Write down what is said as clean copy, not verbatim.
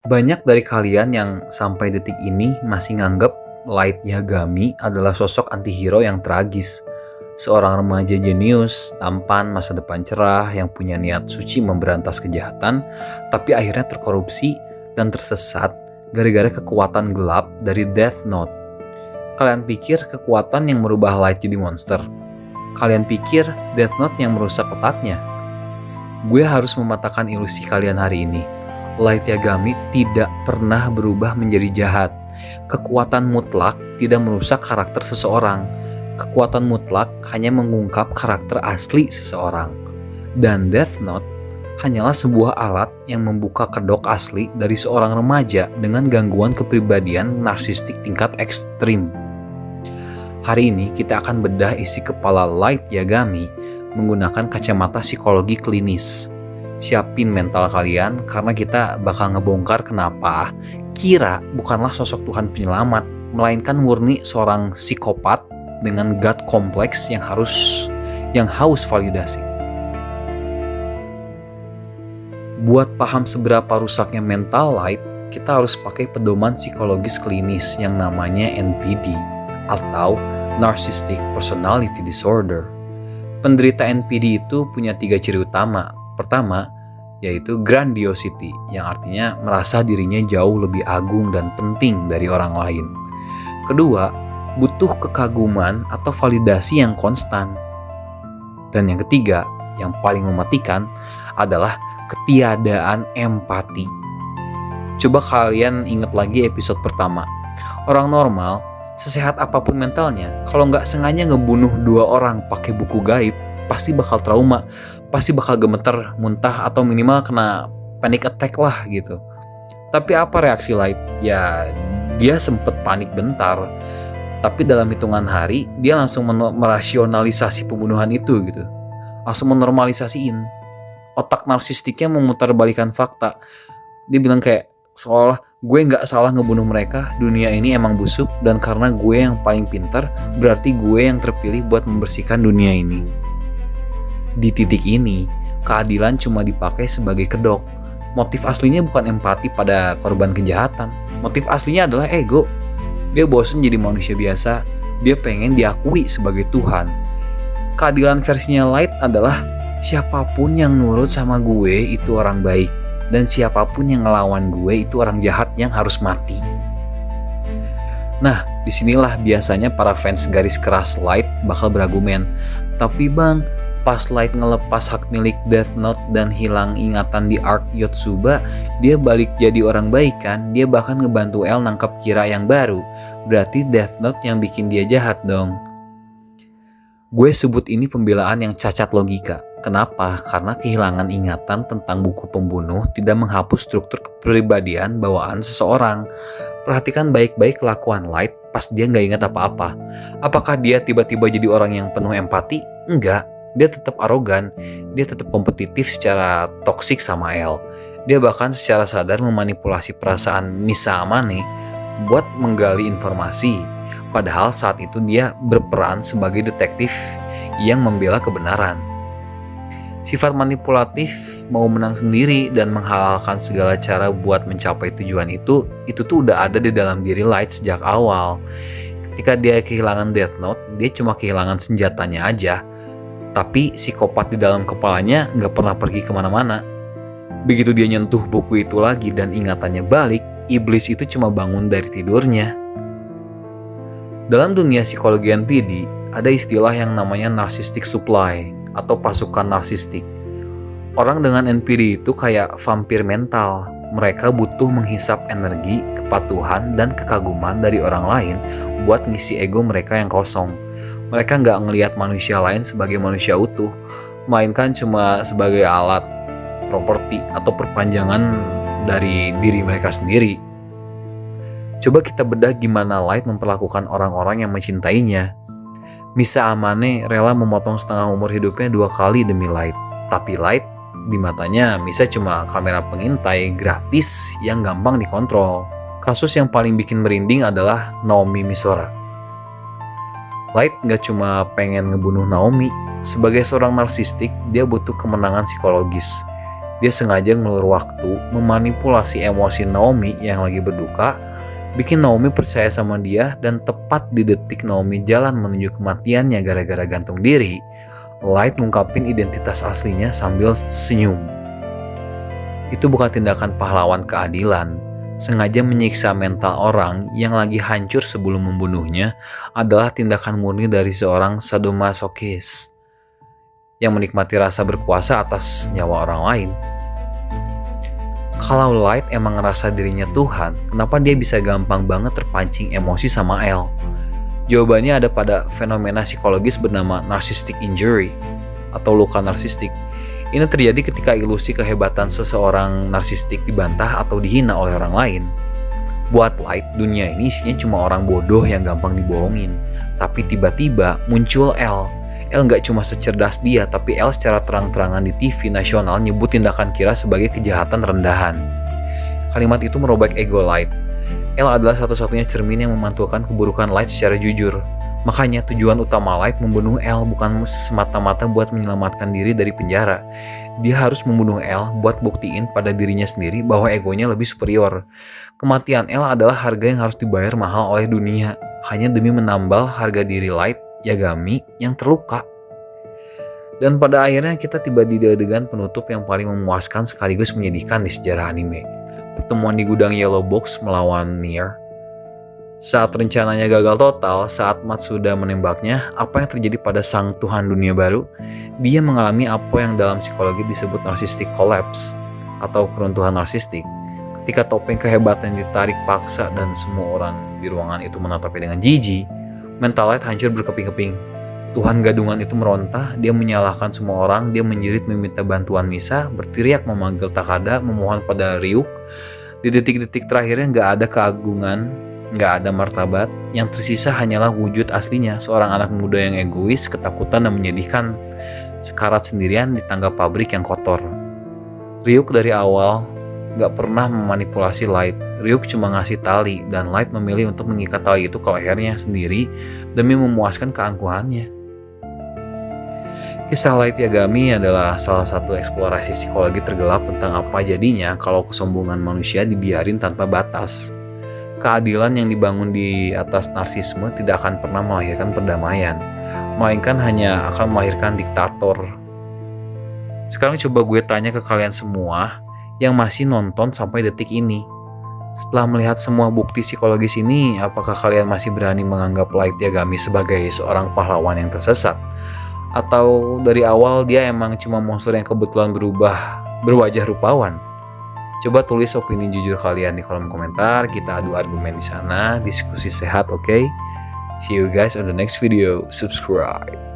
Banyak dari kalian yang sampai detik ini masih nganggep Light Yagami adalah sosok antihero yang tragis. Seorang remaja jenius, tampan, masa depan cerah, yang punya niat suci memberantas kejahatan, tapi akhirnya terkorupsi dan tersesat gara-gara kekuatan gelap dari Death Note. Kalian pikir kekuatan yang merubah Light jadi monster? Kalian pikir Death Note yang merusak otaknya? Gue harus mematahkan ilusi kalian hari ini. Light Yagami tidak pernah berubah menjadi jahat. Kekuatan mutlak tidak merusak karakter seseorang. Kekuatan mutlak hanya mengungkap karakter asli seseorang. Dan Death Note hanyalah sebuah alat yang membuka kedok asli dari seorang remaja dengan gangguan kepribadian narsistik tingkat ekstrim. Hari ini kita akan bedah isi kepala Light Yagami menggunakan kacamata psikologi klinis. Siapin mental kalian karena kita bakal ngebongkar kenapa Kira bukanlah sosok Tuhan penyelamat, melainkan murni seorang psikopat dengan God kompleks yang haus validasi. Buat paham seberapa rusaknya mental Light, kita harus pakai pedoman psikologis klinis yang namanya NPD atau Narcissistic Personality Disorder. Penderita NPD itu punya 3 ciri utama. Pertama, yaitu grandiosity, yang artinya merasa dirinya jauh lebih agung dan penting dari orang lain. Kedua, butuh kekaguman atau validasi yang konstan. Dan yang ketiga, yang paling mematikan adalah ketiadaan empati. Coba kalian ingat lagi episode pertama. Orang normal, sesehat apapun mentalnya, kalau nggak sengaja ngebunuh 2 orang pakai buku gaib, pasti bakal trauma, pasti bakal gemeter, muntah, atau minimal kena panic attack lah gitu. Tapi apa reaksi Light? Ya, dia sempet panik bentar, tapi dalam hitungan hari, dia langsung merasionalisasi pembunuhan itu gitu. Langsung menormalisasiin. Otak narsistiknya memutarbalikan fakta. Dia bilang kayak, seolah gue gak salah ngebunuh mereka, dunia ini emang busuk, dan karena gue yang paling pintar, berarti gue yang terpilih buat membersihkan dunia ini. Di titik ini, keadilan cuma dipakai sebagai kedok. Motif aslinya bukan empati pada korban kejahatan. Motif aslinya adalah ego. Dia bosan jadi manusia biasa. Dia pengen diakui sebagai Tuhan. Keadilan versinya Light adalah siapapun yang nurut sama gue itu orang baik. Dan siapapun yang ngelawan gue itu orang jahat yang harus mati. Nah, disinilah biasanya para fans garis keras Light bakal berargumen. Tapi bang, pas Light ngelepas hak milik Death Note dan hilang ingatan di Arc Yotsuba, dia balik jadi orang baik kan? Dia bahkan ngebantu L nangkap Kira yang baru. Berarti Death Note yang bikin dia jahat dong. Gue sebut ini pembelaan yang cacat logika. Kenapa? Karena kehilangan ingatan tentang buku pembunuh tidak menghapus struktur kepribadian bawaan seseorang. Perhatikan baik-baik kelakuan Light pas dia nggak ingat apa-apa. Apakah dia tiba-tiba jadi orang yang penuh empati? Enggak. Dia tetap arogan, dia tetap kompetitif secara toksik sama El. Dia bahkan secara sadar memanipulasi perasaan Misa Amane buat menggali informasi. Padahal saat itu dia berperan sebagai detektif yang membela kebenaran. Sifat manipulatif, mau menang sendiri dan menghalalkan segala cara buat mencapai tujuan itu tuh udah ada di dalam diri Light sejak awal. Ketika dia kehilangan Death Note, dia cuma kehilangan senjatanya aja. Tapi psikopat di dalam kepalanya gak pernah pergi kemana-mana. Begitu dia nyentuh buku itu lagi dan ingatannya balik, iblis itu cuma bangun dari tidurnya. Dalam dunia psikologi NPD, ada istilah yang namanya narcissistic supply atau pasukan narsistik. Orang dengan NPD itu kayak vampir mental. Mereka butuh menghisap energi, kepatuhan, dan kekaguman dari orang lain buat ngisi ego mereka yang kosong. Mereka nggak ngelihat manusia lain sebagai manusia utuh, melainkan cuma sebagai alat, properti, atau perpanjangan dari diri mereka sendiri. Coba kita bedah gimana Light memperlakukan orang-orang yang mencintainya. Misa Amane rela memotong setengah umur hidupnya 2 kali demi Light. Tapi Light, di matanya Misa cuma kamera pengintai gratis yang gampang dikontrol. Kasus yang paling bikin merinding adalah Naomi Misora. Light gak cuma pengen ngebunuh Naomi. Sebagai seorang narsistik, dia butuh kemenangan psikologis. Dia sengaja ngelur waktu, memanipulasi emosi Naomi yang lagi berduka, bikin Naomi percaya sama dia, dan tepat di detik Naomi jalan menuju kematiannya gara-gara gantung diri, Light ngungkapin identitas aslinya sambil senyum. Itu bukan tindakan pahlawan keadilan. Sengaja menyiksa mental orang yang lagi hancur sebelum membunuhnya adalah tindakan murni dari seorang sadomasokis yang menikmati rasa berkuasa atas nyawa orang lain. Kalau Light emang ngerasa dirinya Tuhan, kenapa dia bisa gampang banget terpancing emosi sama Elle? Jawabannya ada pada fenomena psikologis bernama narcissistic injury atau luka narsistik. Ini terjadi ketika ilusi kehebatan seseorang narsistik dibantah atau dihina oleh orang lain. Buat Light, dunia ini isinya cuma orang bodoh yang gampang dibohongin. Tapi tiba-tiba muncul Elle. Elle nggak cuma secerdas dia, tapi Elle secara terang-terangan di TV nasional nyebut tindakan Kira sebagai kejahatan rendahan. Kalimat itu merobek ego Light. Elle adalah satu-satunya cermin yang memantulkan keburukan Light secara jujur. Makanya tujuan utama Light membunuh Elle bukan semata-mata buat menyelamatkan diri dari penjara. Dia harus membunuh Elle buat buktiin pada dirinya sendiri bahwa egonya lebih superior. Kematian Elle adalah harga yang harus dibayar mahal oleh dunia, hanya demi menambal harga diri Light, Yagami, yang terluka. Dan pada akhirnya kita tiba di adegan penutup yang paling memuaskan sekaligus menyedihkan di sejarah anime. Pertemuan di gudang Yellow Box melawan Nier. Saat rencananya gagal total, saat Matsuda menembaknya, apa yang terjadi pada sang Tuhan dunia baru? Dia mengalami apa yang dalam psikologi disebut narcissistic collapse atau keruntuhan narsistik. Ketika topeng kehebatan ditarik paksa dan semua orang di ruangan itu menatapnya dengan jijik, mental Light hancur berkeping-keping. Tuhan gadungan itu meronta, dia menyalahkan semua orang, dia menjerit meminta bantuan Misa, berteriak memanggil Takada, memohon pada Ryuk. Di detik-detik terakhirnya gak ada keagungan, gak ada martabat, yang tersisa hanyalah wujud aslinya, seorang anak muda yang egois, ketakutan, dan menyedihkan, sekarat sendirian di tangga pabrik yang kotor. Ryuk dari awal gak pernah memanipulasi Light. Ryuk cuma ngasih tali, dan Light memilih untuk mengikat tali itu ke lehernya sendiri demi memuaskan keangkuhannya. Kisah Light Yagami adalah salah satu eksplorasi psikologi tergelap tentang apa jadinya kalau kesombongan manusia dibiarin tanpa batas. Keadilan yang dibangun di atas narsisme tidak akan pernah melahirkan perdamaian, melainkan hanya akan melahirkan diktator. Sekarang coba gue tanya ke kalian semua yang masih nonton sampai detik ini. Setelah melihat semua bukti psikologis ini, apakah kalian masih berani menganggap Light Yagami sebagai seorang pahlawan yang tersesat? Atau dari awal dia emang cuma monster yang kebetulan berwajah rupawan? Coba tulis opini jujur kalian di kolom komentar, kita adu argumen di sana, diskusi sehat, oke? See you guys on the next video, subscribe.